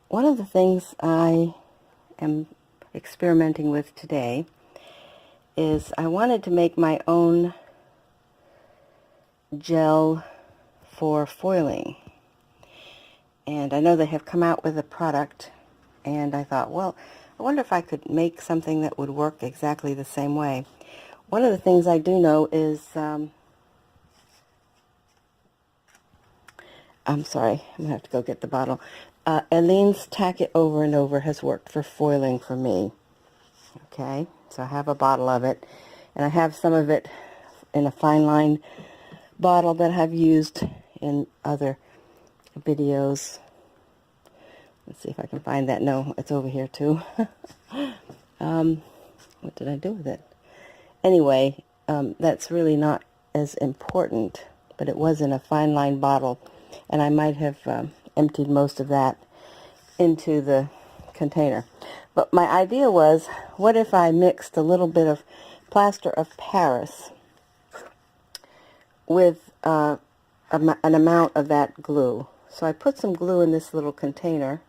one of the things I am experimenting with today is I wanted to make my own gel for foiling. And I know they have come out with a product, and I thought, well, I wonder if I could make something that would work exactly the same way. One of the things I do know is, I'm sorry, I'm going to have to go get the bottle. Eileen's Tack It Over and Over has worked for foiling for me. Okay, so I have a bottle of it, and I have some of it in a fine line bottle that I've used in other videos. Let's see if I can find that. No, it's over here too. What did I do with it? Anyway, that's really not as important, but it was in a fine line bottle, and I might have emptied most of that into the container. But my idea was, what if I mixed a little bit of plaster of Paris with an amount of that glue. So I put some glue in this little container,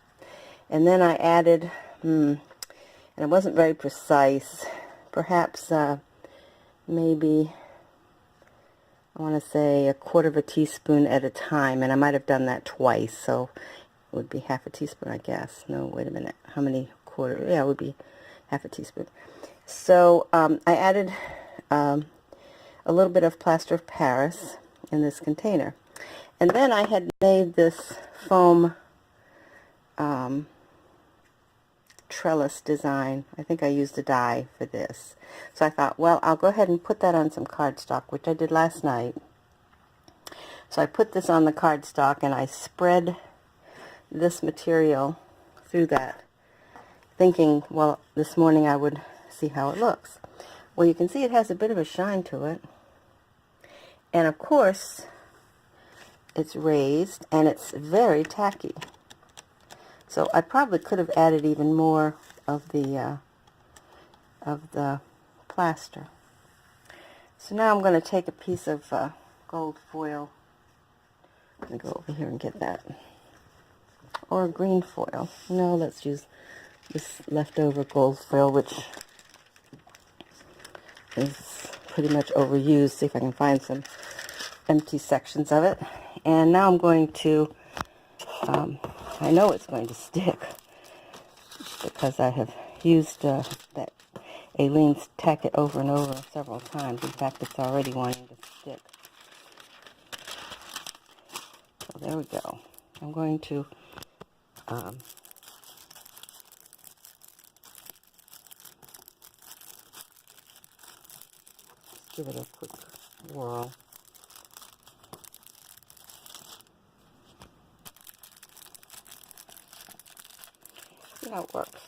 and then I added, and it wasn't very precise, perhaps maybe, I want to say a quarter of a teaspoon at a time, and I might have done that twice, so it would be half a teaspoon, I guess. No, wait a minute, how many quarter? Yeah, it would be half a teaspoon. So I added a little bit of plaster of Paris in this container, and then I had made this foam trellis design. I think I used a die for this. So I thought, well, I'll go ahead and put that on some cardstock, which I did last night. So I put this on the cardstock, and I spread this material through that, thinking, well, this morning I would see how it looks. Well, you can see it has a bit of a shine to it. And of course, it's raised, and it's very tacky. So I probably could have added even more of the plaster. So now I'm going to take a piece of gold foil. I'm going to go over here and get that. Or green foil. No, let's use this leftover gold foil, which is pretty much overused. See if I can find some empty sections of it. And now I'm going to, I know it's going to stick because I have used that Eileen's Tack It Over and Over several times. In fact, it's already wanting to stick. So there we go. I'm going to give it a quick whirl. See how it works.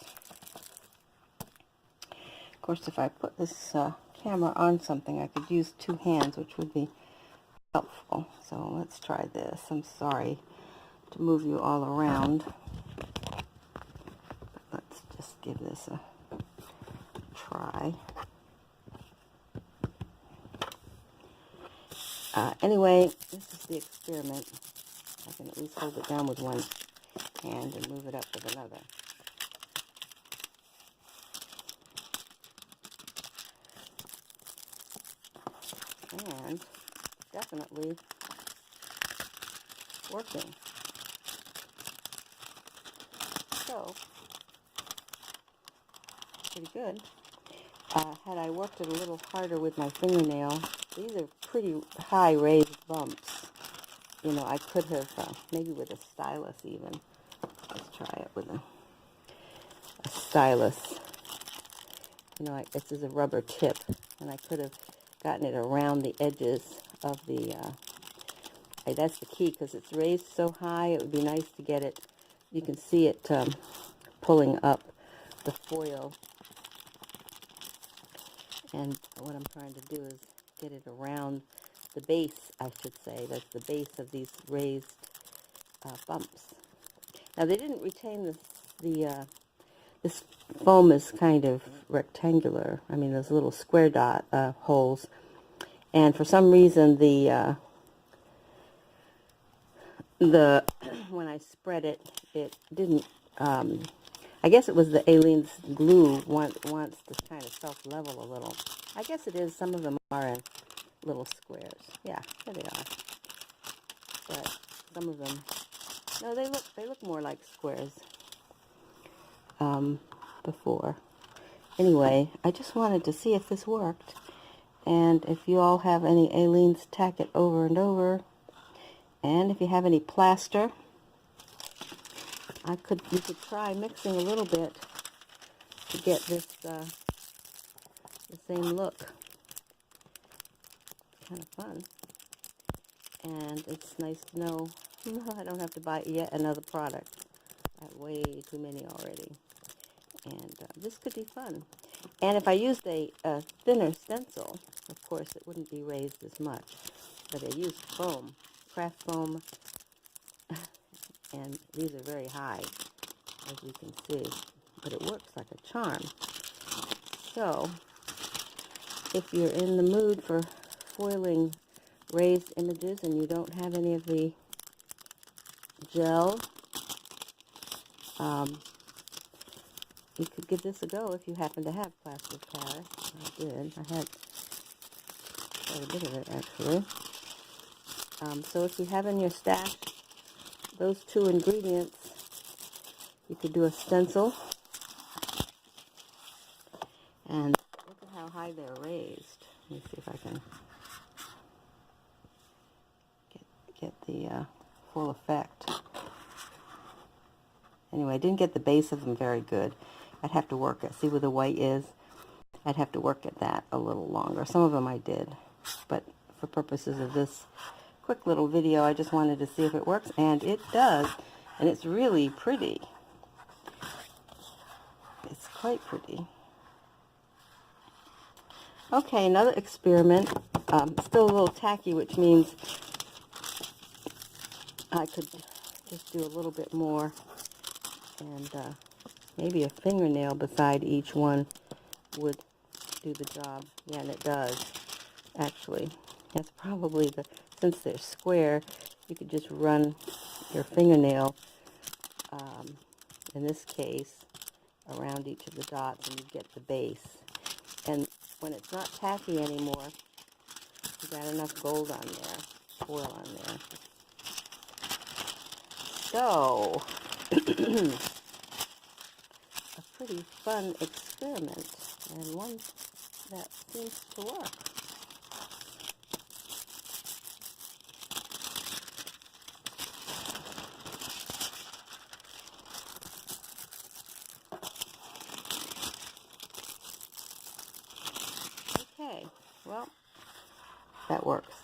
Of course, if I put this camera on something, I could use two hands, which would be helpful. So let's try this. I'm sorry to move you all around, but let's just give this a try. Anyway, this is the experiment. I can at least hold it down with one hand and move it up with another. And definitely working. So, pretty good. Had I worked it a little harder with my fingernail, these are pretty high raised bumps. You know, I could have, maybe with a stylus even. Let's try it with a stylus. You know, this is a rubber tip, and I could have gotten it around the edges of the, that's the key, because it's raised so high. It would be nice to get it, you can see it pulling up the foil. And what I'm trying to do is get it around the base, I should say. That's the base of these raised bumps. Now, they didn't retain this foam is kind of rectangular. I mean, those little square dot holes. And for some reason, when I spread it, it didn't I guess it was the Aleene's glue wants to kind of self-level a little. I guess it is. Some of them are in little squares. Yeah, there they are. But some of them, no, they look more like squares before. Anyway, I just wanted to see if this worked. And if you all have any Aleene's, tack it over and over. And if you have any plaster, you could try mixing a little bit to get this the same look. Kind of fun. And it's nice to know I don't have to buy yet another product. I have way too many already. And this could be fun. And if I used a thinner stencil, of course it wouldn't be raised as much. But I used foam, craft foam, and these are very high, as you can see. But it works like a charm. So, if you're in the mood for foiling raised images and you don't have any of the gel, you could give this a go if you happen to have plaster of Paris. I did. I had quite a bit of it, actually. So if you have in your stash those two ingredients, you could do a stencil. And look at how high they're raised. Let me see if I can get the full effect. Anyway, I didn't get the base of them very good. I'd have to work at, see where the white is? I'd have to work at that a little longer. Some of them I did, but for purposes of this quick little video, I just wanted to see if it works, and it does. And it's really pretty. It's quite pretty. Okay, another experiment. Still a little tacky, which means I could just do a little bit more, and maybe a fingernail beside each one would do the job. Yeah, and it does, actually. That's probably since they're square, you could just run your fingernail, in this case, around each of the dots, and you get the base. And when it's not tacky anymore, you got enough gold on there, foil on there. So, a pretty fun experiment, and one that seems to work. Okay, well, that works.